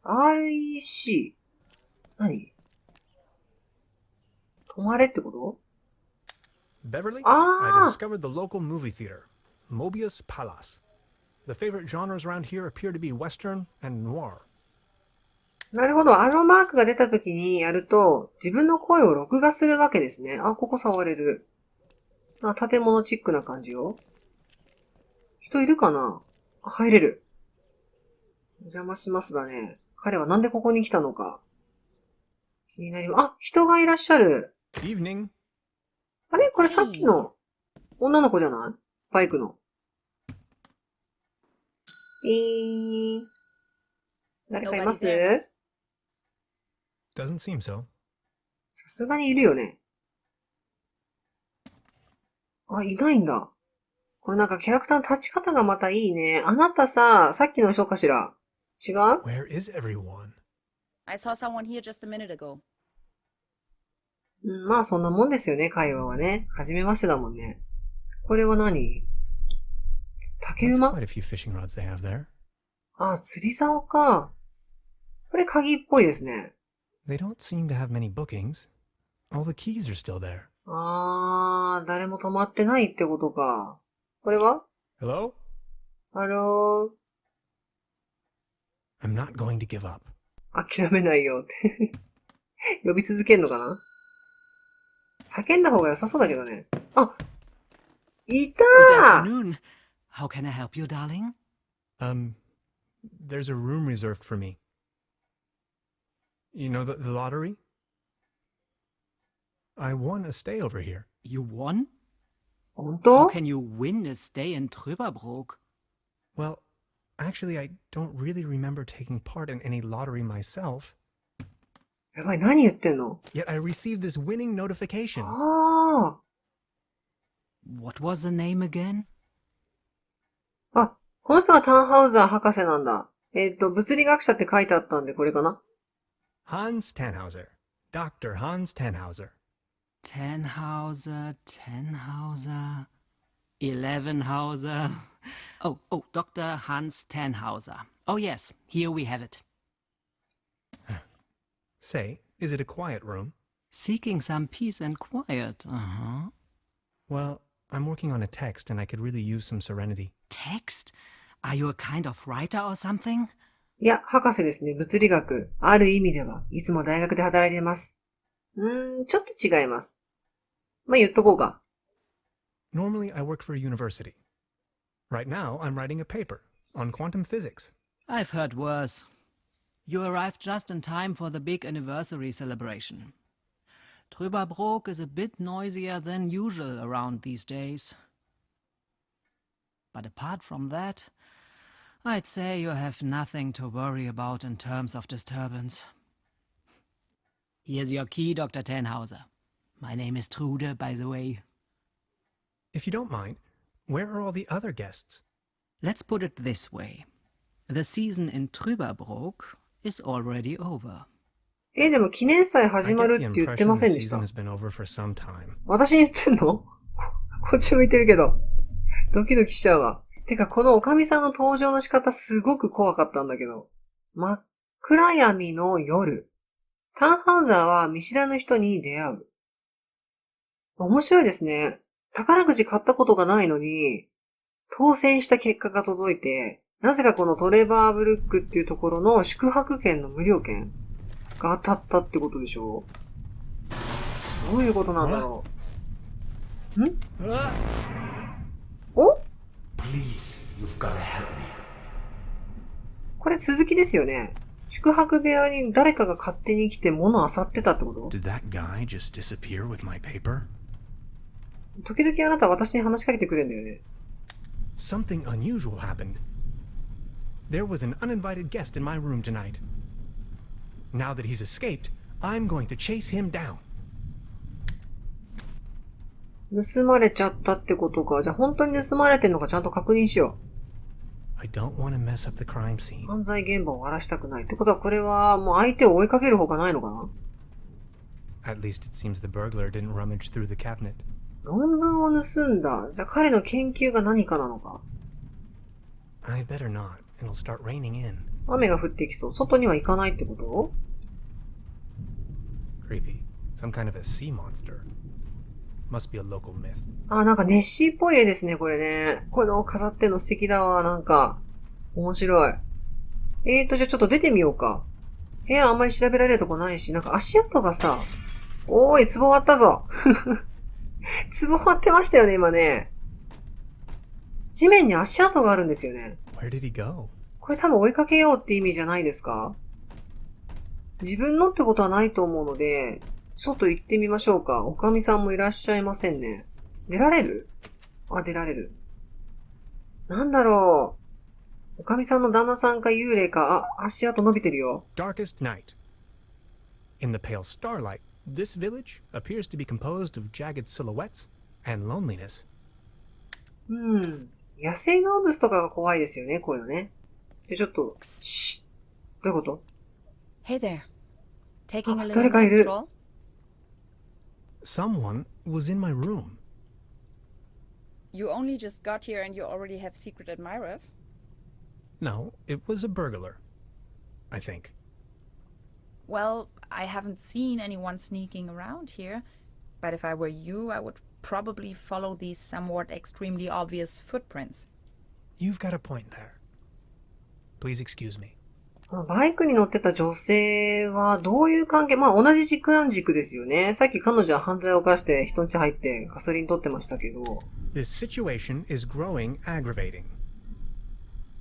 REC。何？泊まれってこと？ Beverly, Ah! I discovered the local movie theater, Mobius Palace. The favorite genres around here appear to be Western and Noir. なるほど。あのマークが出た時にやると、自分の声を録画するわけですね。あ、ここ触れる。あ、建物チックな感じよ。人いるかな？あ、入れる。お邪魔しますだね。彼はなんでここに来たのか。気になります。あ、人がいらっしゃる。Evening. あれ？これさっきの女の子じゃない？バイクの。誰かいます？ Doesn't seem so. さすがにいるよね。あ、いないんだ。これなんかキャラクターの立ち方がまたいいね。あなたさ、さっきの人かしら？違う？ Where is everyone? I saw someone here just a minute ago. まあそんなもんですよね、会話はね。初めましてだもんね。これは何？竹 That's 馬？ quite a few fishing rods they have there. あ、釣り竿か。これ鍵っぽいですね。They don't seem to have many bookings. All the keys are still there. 誰も泊まってないってことか。これは？ Hello? ハロー。I'm not going to give up. 諦めないよって。呼び続けんのかな？叫んだ方が良さそうだけどね。あ、いた Good ー！ afternoon. How can I help you, darling? There's a room reserved for me. You know the lottery? I won a stay over here. You won? 本 How 当？ can you win a stay in Trüberbrook? Well, actually, I don't really remember taking part in any lottery myself. やばい、何言ってんの？ Yet I received this winning notification. あ What was the name again? あ、この人がタンハウザー博士なんだ。物理学者って書いてあったんで、これかな？ Hans Tannhauser. Dr. Hans Tannhauser. Tannhauser, Elevenhauser. Oh, Dr. Hans Tannhauser. Oh yes, here we have it. Say, is it a quiet room? Seeking some peace and quiet, Well, I'm working on a text and I could really use some serenity. Text? Are you a kind of writer or something? いや、博士ですね。物理学。ある意味では、いつも大学で働いています。ちょっと違います。まあ、言っとこうか。Normally, I work for a university. Right now, I'm writing a paper on quantum physics. I've heard worse. You arrived just in time for the big anniversary celebration. Trüberbrook is a bit noisier than usual around these days. But apart from that, I'd say you have nothing to worry about in terms of disturbance. Here's your key, Dr. Tannhauser. My name is Trude, by the way. If you don't mind, where are all the other guests? Let's put it this way. The season in Trüberbrook is already over. でも記念祭 I 始ま get る the って言って impression ま the せんでした season。has been over for some time. 私に言ってんの？こっち向いてるけど。ドキドキしちゃうわ。てか、このおかみさんの登場の仕方すごく怖かったんだけど。真っ暗闇の夜。タンハウザーは見知らぬ人に出会う。面白いですね。宝くじ買ったことがないのに、当選した結果が届いて、なぜかこのトレバーブルックっていうところの宿泊券の無料券が当たったってことでしょ？どういうことなんだろう？お？ Please, you've got to help me. これ続きですよね。宿泊部屋に誰かが勝手に来て物を漁ってたってこと？ Did that guy just disappear with my paper? 時々あなた私に話しかけてくれるんだよね。Something unusual happened. There was an uninvited guest in my room tonight. Now that he's escaped, I'm going to chase him down. 盗まれちゃったってことか。じゃあ本当に盗まれてんのかちゃんと確認しよ I don't want to mess up the crime う。 scene. 犯罪現場を荒らしたくない。ってことはこれはもう相手を追いかける方がないのかな？ At least it seems the burglar didn't rummage through the cabinet. 論文を盗んだ。じゃあ彼の研究が何かなのか。 I better not. It'll start raining in. 雨が降ってきそう。外には行かないってこと？ Creepy. Some kind of a sea monster. Must be a local myth. なんかネッシーっぽい絵ですね、これね。こういうのを飾ってんの素敵だわ、なんか。面白い。じゃあちょっと出てみようか。部屋あんまり調べられるとこないし、なんか足跡がさ、おーい、壺割ったぞ。壺割ってましたよね、今ね。地面に足跡があるんですよね。Where did he go? これ多分追いかけようって意味じゃないですか？自分のってことはないと思うので、外行ってみましょうか。おかみさんもいらっしゃいませんね。出られる？出られる。なんだろう。おかみさんの旦那さんか幽霊か、足跡伸びてるよ。Darkest night. In the pale starlight, this village appears to be composed of jagged silhouettes and loneliness. 野生動物とかが怖いですよね、こういうのね。で、ちょっと、どういうこと？ Hey there. Taking a 誰 little かい night る。 stroll? Someone was in my room. You only just got here and you already have secret admirers? No, it was a burglar. I think. Well, I haven't seen anyone sneaking around here, but if I were you, I would probably follow these somewhat extremely obvious footprints. You've got a point there. Please excuse me. バイクに乗ってた女性はどういう関係？同じ軸暗軸ですよね。さっき彼女は犯罪を犯して人ん家入ってガソリン取ってましたけど。This situation is growing aggravating.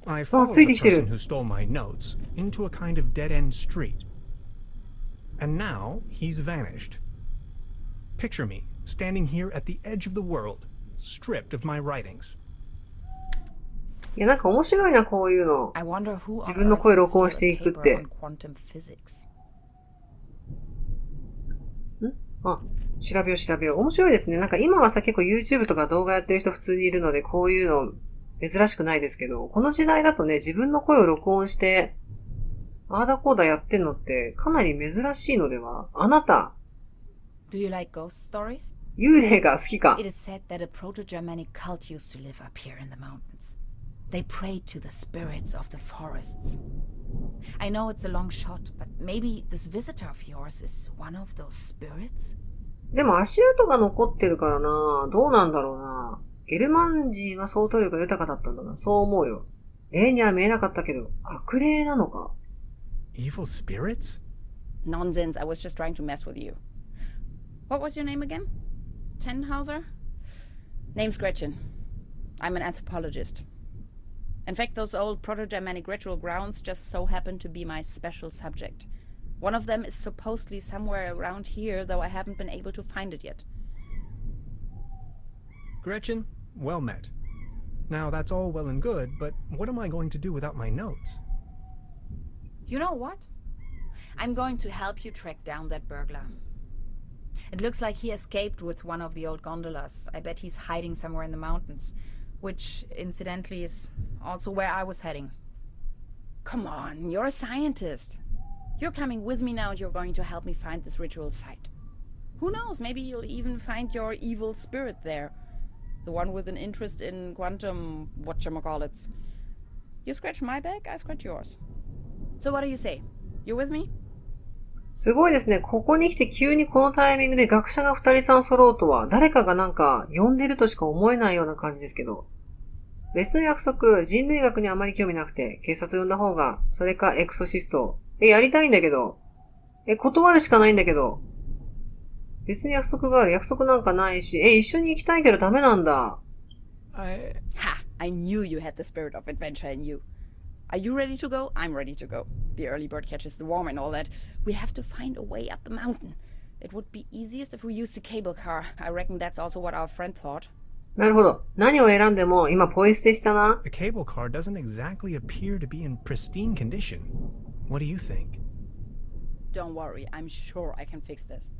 I followed the person who stole my notes into a kind of dead-end street. And now he's vanished. Picture me standing here at the edge of the world, stripped of my writings. いや、なんか面白いな、こういうの。自分の声録音していくって。調べよう。面白いですね。なんか今はさ、結構 YouTube とか動画やってる人普通にいるので、こういうの珍しくないですけど、この時代だとね、自分の声を録音して、あーだこーだやってんのってかなり珍しいのでは？あなた。Do you like ghost stories? 幽霊が好きか？ It is said that a proto-Germanic cult used to live up here in the mountains. They prayed to the spirits of the forests. I know it's a long shot, but maybe this visitor of yours is one of those spirits? でも足跡が残ってるからな。どうなんだろうな。ゲルマン人は想像力が豊かだったんだな。そう思うよ。霊には見えなかったけど、悪霊なのか。Evil spirits? Nonsense, I was just trying to mess with you. What was your name again? Tenhauser? Name's Gretchen. I'm an anthropologist. In fact, those old Proto-Germanic ritual grounds just so happen to be my special subject. One of them is supposedly somewhere around here, though I haven't been able to find it yet. Gretchen, well met. Now that's all well and good, but what am I going to do without my notes? You know what? I'm going to help you track down that burglar. It looks like he escaped with one of the old gondolas. I bet he's hiding somewhere in the mountains, which, incidentally, is also where I was heading. Come on, you're a scientist. You're coming with me now and you're going to help me find this ritual site. Who knows, maybe you'll even find your evil spirit there. The one with an interest in quantum whatchamacallits. You scratch my back, I scratch yours. So what do you say? You with me? すごいですね。ここに来て急にこのタイミングで学者が2人3揃うとは、誰かがなんか呼んでるとしか思えないような感じですけど。別の約束、人類学にあまり興味なくて、警察呼んだ方が、それかエクソシスト。やりたいんだけど。断るしかないんだけど。別に約束がある。約束なんかないし。一緒に行きたいけどダメなんだ。Ha! I knew you had the spirit of adventure in you. Are you ready to go? I'm ready to go. The early bird catches the worm and all that. We have to find a way up the mountain. It would be easiest if we used a cable car. I reckon that's also what our friend thought. なるほど。何を選んでも今ポイ捨てしたな。The cable car doesn't exactly appear to be in pristine condition. What do you think? Don't worry, I'm sure I can fix this.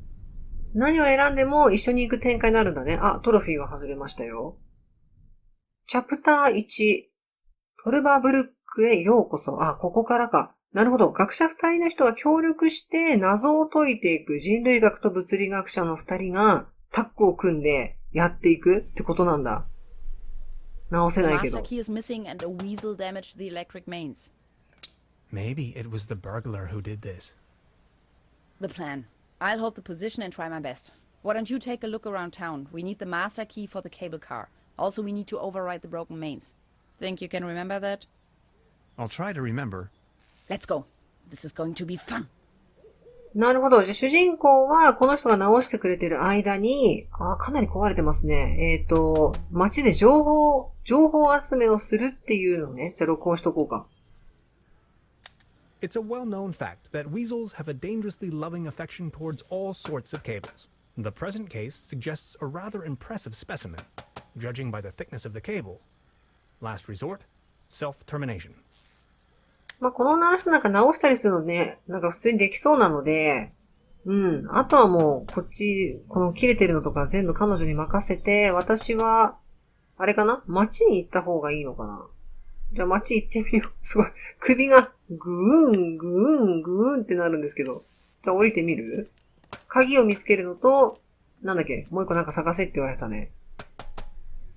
何を選んでも一緒に行く展開になるんだね。トロフィーが外れましたよ。チャプター1。トルバーブルックへようこそ。ここからか。なるほど。学者2人の人が協力して謎を解いていく人類学と物理学者の2人がタッグを組んでやっていくってことなんだ。直せないけど。The master key is missing and a weasel damaged the electric mains. Maybe it was the burglar who did this. The plan. I'll hold the position and try my best. Why don't you take a look around town? We need the master key for the cable car. Also, we need to override the broken mains. Think you can remember that? I'll try to remember. Let's go. This is going to be fun. なるほど。じゃあ主人公はこの人が直してくれてる間に、かなり壊れてますね。街で情報集めをするっていうのね。じゃあ録音しとこうか。It's a well-known fact that weasels have a dangerously loving affection towards all sorts of cables. The present case suggests a rather impressive specimen, judging by the thickness of the cable. Last resort, self-termination. まあ、この女の人なんか直したりするのね、なんか普通にできそうなので、あとはもう、この切れてるのとか全部彼女に任せて、私は、あれかな？街に行った方がいいのかな？じゃあ街行ってみよう。すごい。首がぐーん、ぐーん、ぐーんってなるんですけど。じゃあ降りてみる？鍵を見つけるのと、なんだっけ？もう一個なんか探せって言われたね。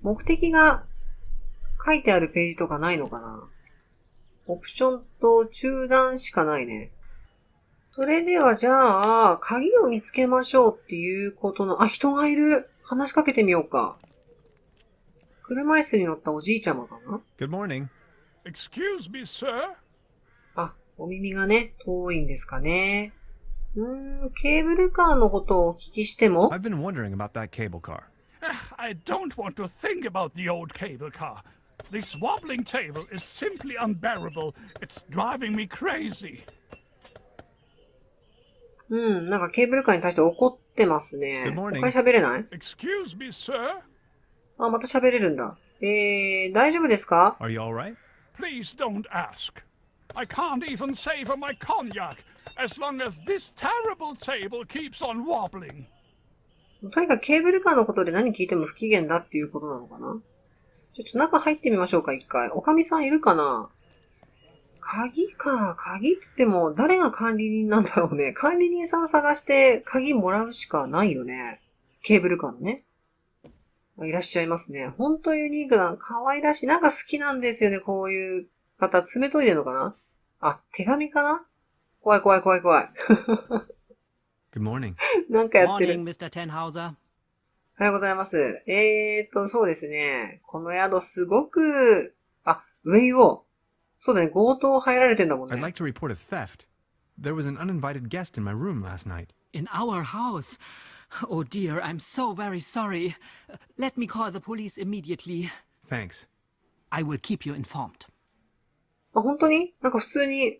目的が書いてあるページとかないのかな？オプションと中断しかないね。それではじゃあ、鍵を見つけましょうっていうことの、人がいる。話しかけてみようか。車椅子に乗ったおじいちゃまかな？ Good morning. Excuse me, sir? お耳がね、遠いんですかね。ケーブルカーのことをお聞きしても I've been wondering about that cable car. I don't want to think about the old cable car. This wobbling table is simply unbearable. It's driving me crazy. なんかケーブルカーに対して怒ってますね。 Good morning. 他に喋れない？ Excuse me, sir? また喋れるんだ。大丈夫ですか？ Are you all right? Please don't ask. I can't even savor my cognac as long as this terrible table keeps on wobbling. とにかくケーブルカーのことで何聞いても不機嫌だっていうことなのかな？ちょっと中入ってみましょうか、一回。おかみさんいるかな？鍵って言っても誰が管理人なんだろうね。管理人さん探して鍵もらうしかないよね。ケーブルカーのね。いらっしゃいますね。ほんとユニークな、可愛らしい。なんか好きなんですよね、こういう方。爪研いでるのかな？手紙かな？怖い。Good morning. なんかやってる。 Morning, Mr. Tenhauser. おはようございます。そうですね。この宿すごく、上を。そうだね、強盗入られてんだもん I'd ね。like to report a theft. There was an uninvited guest in my room last night. In our house? Oh dear, I'm so very sorry. Let me call the police immediately. Thanks. I will keep you informed. 本当に？なんか普通に、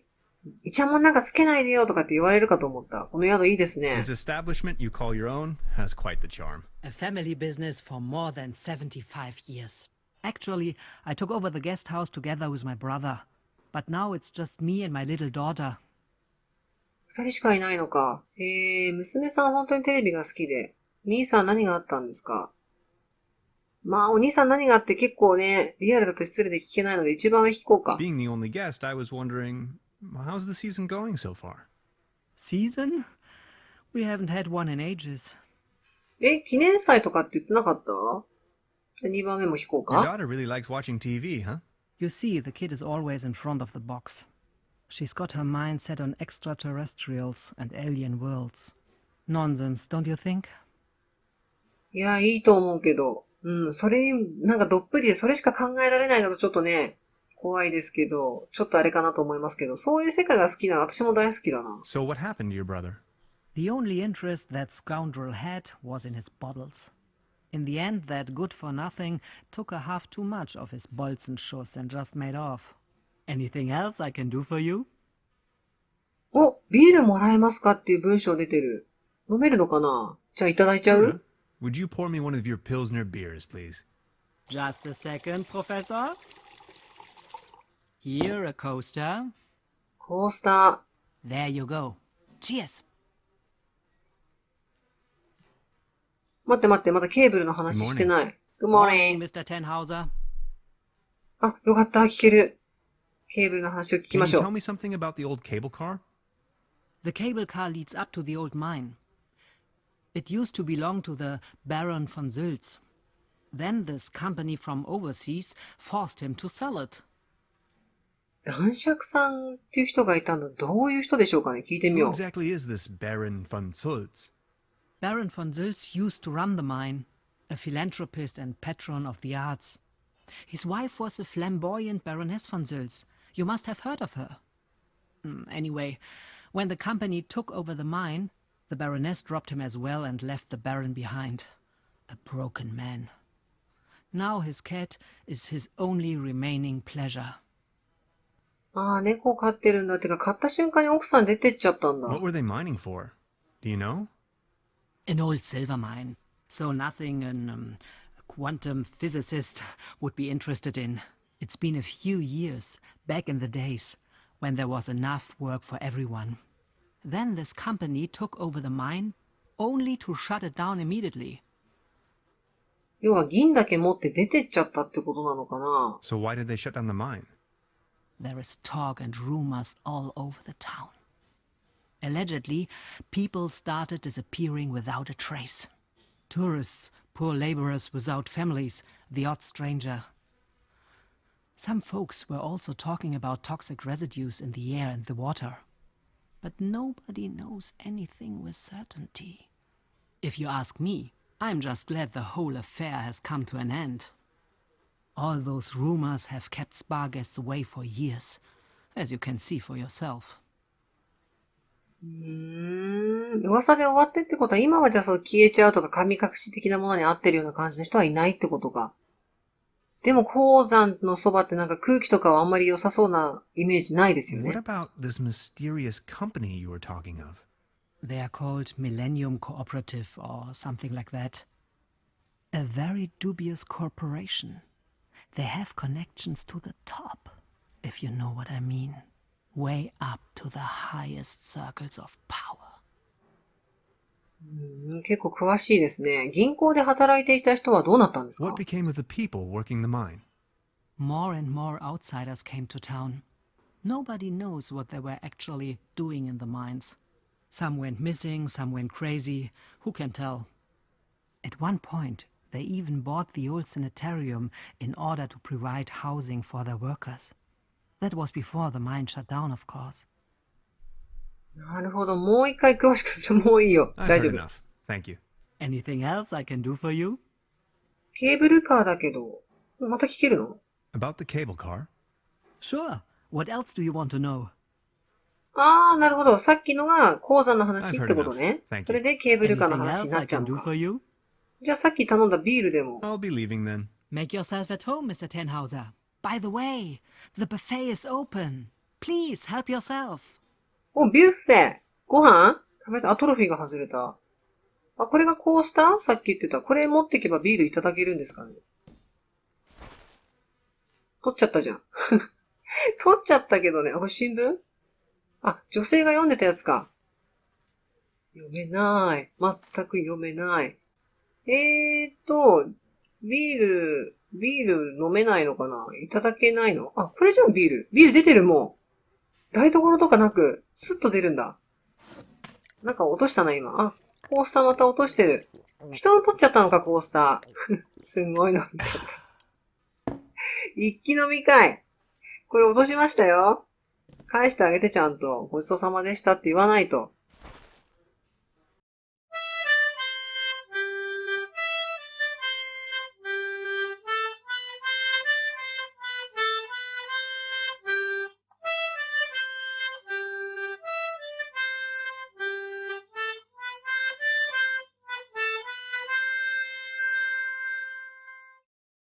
イチャモンなんかつけないでよとかって言われるかと思った。この宿いいですね。 This establishment you call your own has quite the charm. A family business for more than 75 years. Actually, I took over the guest house together with my brother. But now it's just me and my little daughter. 二人しかいないのか。娘さん本当にテレビが好きで。兄さん何があったんですか？お兄さん何があって結構ね、リアルだと失礼で聞けないので一番上聞こうか。Being the only guest, I was wondering, how's the season going so far? Season? We haven't had one in ages. 記念祭とかって言ってなかった？じゃあ2番目も聞こう Your か。 daughter really likes watching TV, huh? You see, the kid is always in front of the box. She's got her mind set on extraterrestrials and alien worlds. Nonsense, don't you think? いや、いいと思うけど。それになんかどっぷりでそれしか考えられないのとちょっとね、怖いですけど、ちょっとあれかなと思いますけど、そういう世界が好きな私も大好きだな。So what happened to your brother? The only interest that scoundrel had was in his bottles. In the end, that good-for-nothing took a half too much of his Bolzenschuss and just made off. Anything else I can do for you? ビールもらえますかっていう文章出てる。飲めるのかな？じゃあいただいちゃう？ Would you pour me one of your Pilsner beers, please? Just a second, Professor. Here, a coaster. コースタ There you go. Cheers. ー。待って、まだケーブルの話してない。Good Morning, morning. Mr. Tenhauser. よかった、聞ける。ケーブルの話を聞き Can ま you しょ tell う。 me something about the old cable car? The cable car leads up to the old mine. It used to belong to the Baron von Sülz. Then this company from overseas forced him to sell it. 男爵さんっていう人がいたんだ。どういう人でしょうかね。聞いてみ Who よう。 exactly is this Baron von Sulz? Baron von Sülz used to run the mine, a philanthropist and patron of the arts. His wife was the flamboyant Baroness von Sülz. You must have heard of her. Anyway, when the company took over the mine, the Baroness dropped him as well and left the Baron behind. A broken man. Now his cat is his only remaining pleasure. ああ、猫飼ってるんだ。てか、飼った瞬間に奥さん出てっちゃったんだ。 What were they mining for? Do you know? An old silver mine. So nothing a quantum physicist would be interested in. It's been a few years, back in the days, when there was enough work for everyone. Then this company took over the mine, only to shut it down immediately. 要は銀だけ持って出てっちゃったってことなのかな。 So why did they shut down the mine? There is talk and rumors all over the town. Allegedly, people started disappearing without a trace. Tourists, poor laborers without families, the odd stranger. Some folks were also talking about toxic residues in the air and the water. But nobody knows anything with certainty. If you ask me, I'm just glad the whole affair has come to an end. All those rumors have kept spa guests away for years, as you can see for yourself. 噂で終わってってことは、今はじゃあそう消えちゃうとか神隠し的なものに合ってるような感じの人はいないってことか。でも鉱山のそばってなんか空気とかはあんまり良さそうなイメージないですよね。 What about this mysterious company you were talking of? They are called Millennium Cooperative or something like that. A very dubious corporation. They have connections to the top, if you know what I mean. Way up to the highest circles of power. 結構詳しいですね。銀行で働いていた人はどうなったんですか？ What became of the people working the mine? More and more outsiders came to town. Nobody knows what they were actually doing in the mines. Some went missing, some went crazy. Who can tell? At one point, they even bought the old sanitarium in order to provide housing for their workers. That was before the mine shut down, of course. なるほど。もう一回詳しくしてもういいよ。 I've 大丈 heard 夫。 enough. Thank you. Anything else I can do for you? ケーブルカーだけど、また聞けるの？ About the cable car? Sure. What else do you want to know? ああ、なるほど。さっきのが鉱山の話 I've って heard ことね enough. Thank you.。それでケーブルカーの Anything 話に else なっ I ちゃう can の do か。for you? じゃあさっき頼んだビールでも。 I'll be leaving then. Make yourself at home, Mr. Tenhauser. By the way, the buffet is open. Please help yourself. お、ビュッフェ。ご飯食べた。あ、トロフィーが外れた。あ、これがコースター？さっき言ってた。これ持ってけばビールいただけるんですかね？取っちゃったじゃん。取っちゃったけどね。あ、これ新聞？あ、女性が読んでたやつか。読めない。全く読めない。ビール飲めないのかないただけないの？あ、これじゃんビール。ビール出てるもう。台所とかなく、スッと出るんだ。なんか落としたな、今。あ、コースターまた落としてる。人の取っちゃったのか、コースター。すごい飲み方。一気飲みかい。これ落としましたよ。返してあげてちゃんと。ごちそうさまでしたって言わないと。